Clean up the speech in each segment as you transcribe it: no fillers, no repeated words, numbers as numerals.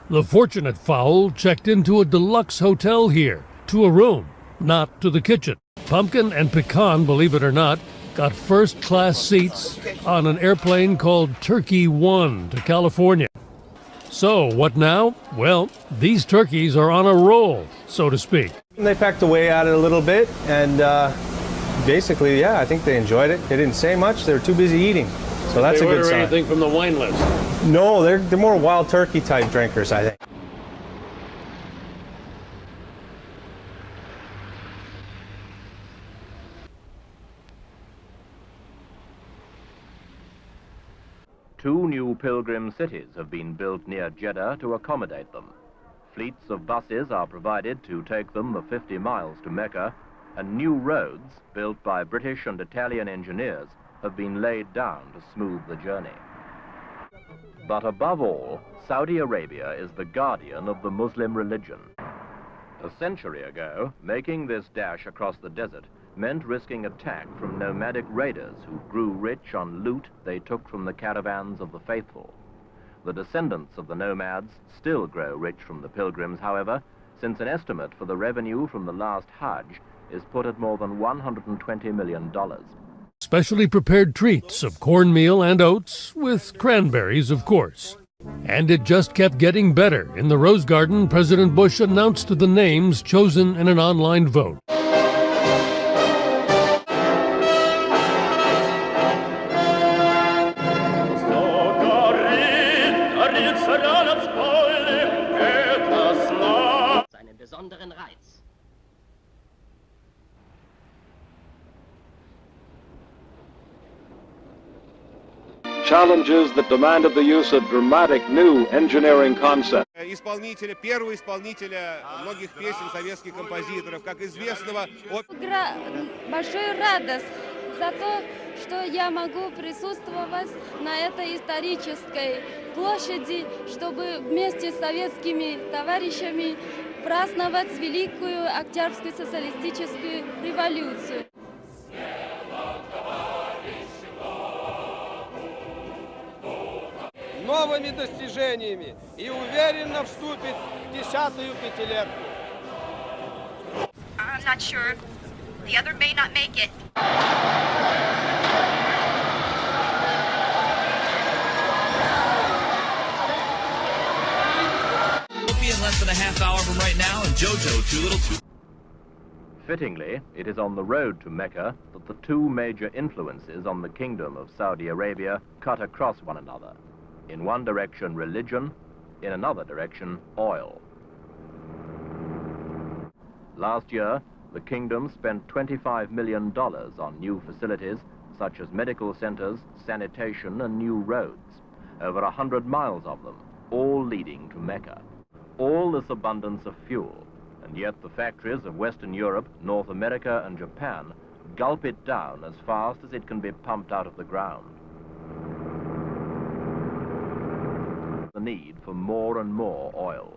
The fortunate fowl checked into a deluxe hotel here, to a room, not to the kitchen. Pumpkin and Pecan, believe it or not, got first-class seats on an airplane called Turkey 1 to California. So, what now? Well, these turkeys are on a roll, so to speak. They pecked away at it a little bit, and basically, yeah, I think they enjoyed it. They didn't say much. They were too busy eating. So that's a good sign. Anything from the wine list? No, they're more wild turkey type drinkers, I think. Two new pilgrim cities have been built near Jeddah to accommodate them. Fleets of buses are provided to take them the 50 miles to Mecca, and new roads, built by British and Italian engineers, have been laid down to smooth the journey. But above all, Saudi Arabia is the guardian of the Muslim religion. A century ago, making this dash across the desert meant risking attack from nomadic raiders who grew rich on loot they took from the caravans of the faithful. The descendants of the nomads still grow rich from the pilgrims, however, since an estimate for the revenue from the last Hajj is put at more than $120 million. Specially prepared treats of cornmeal and oats, with cranberries, of course. And it just kept getting better. In the Rose Garden, President Bush announced the names chosen in an online vote. Challenges that demanded the use of dramatic new engineering concepts. Первого исполнителя многих песен советских композиторов, как известного. Большую радость за то, что я могу присутствовать на этой исторической площади, чтобы вместе с советскими товарищами праздновать Великую Октябрьскую социалистическую революцию. Новыми достижениями и уверенно вступит в 10-ю пятилетку. I'm not sure. The other may not make it. We'll be in less than a half hour from right now, and JoJo, too little too. Fittingly, it is on the road to Mecca that the two major influences on the Kingdom of Saudi Arabia cut across one another. In one direction, religion; in another direction, oil. Last year, the kingdom spent $25 million on new facilities such as medical centers, sanitation, and new roads. Over 100 miles of them, all leading to Mecca. All this abundance of fuel, and yet the factories of Western Europe, North America, and Japan gulp it down as fast as it can be pumped out of the ground. The need for more and more oil.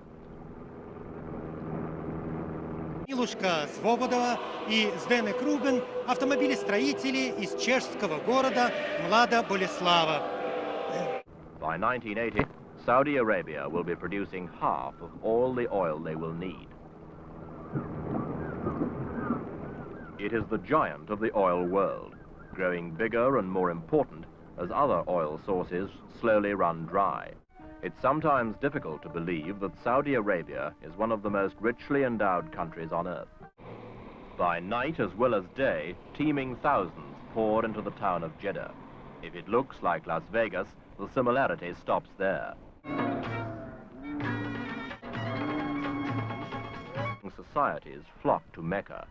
Илушка Свободова и Здене Круген, автомобилестроители из чешского города Млада-Болеслава. By 1980, Saudi Arabia will be producing half of all the oil they will need. It is the giant of the oil world, growing bigger and more important as other oil sources slowly run dry. It's sometimes difficult to believe that Saudi Arabia is one of the most richly endowed countries on earth. By night as well as day, teeming thousands pour into the town of Jeddah. If it looks like Las Vegas, the similarity stops there. Societies flock to Mecca,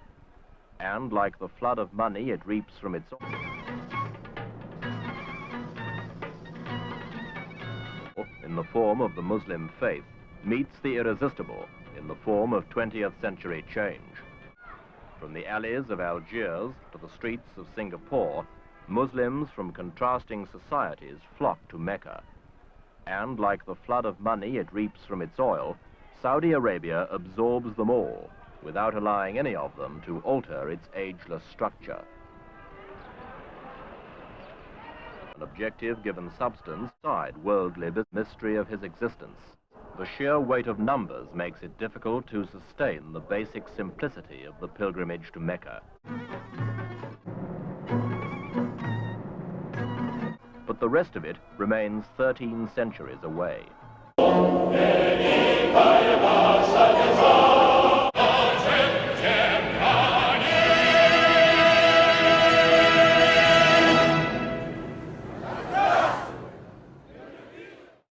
and like the flood of money it reaps from its in the form of the Muslim faith, meets the irresistible in the form of 20th century change. From the alleys of Algiers to the streets of Singapore, Muslims from contrasting societies flock to Mecca. And like the flood of money it reaps from its oil, Saudi Arabia absorbs them all, without allowing any of them to alter its ageless structure. an objective given substance side worldly mystery of his existence. The sheer weight of numbers makes it difficult to sustain the basic simplicity of the pilgrimage to Mecca. But the rest of it remains 13 centuries away.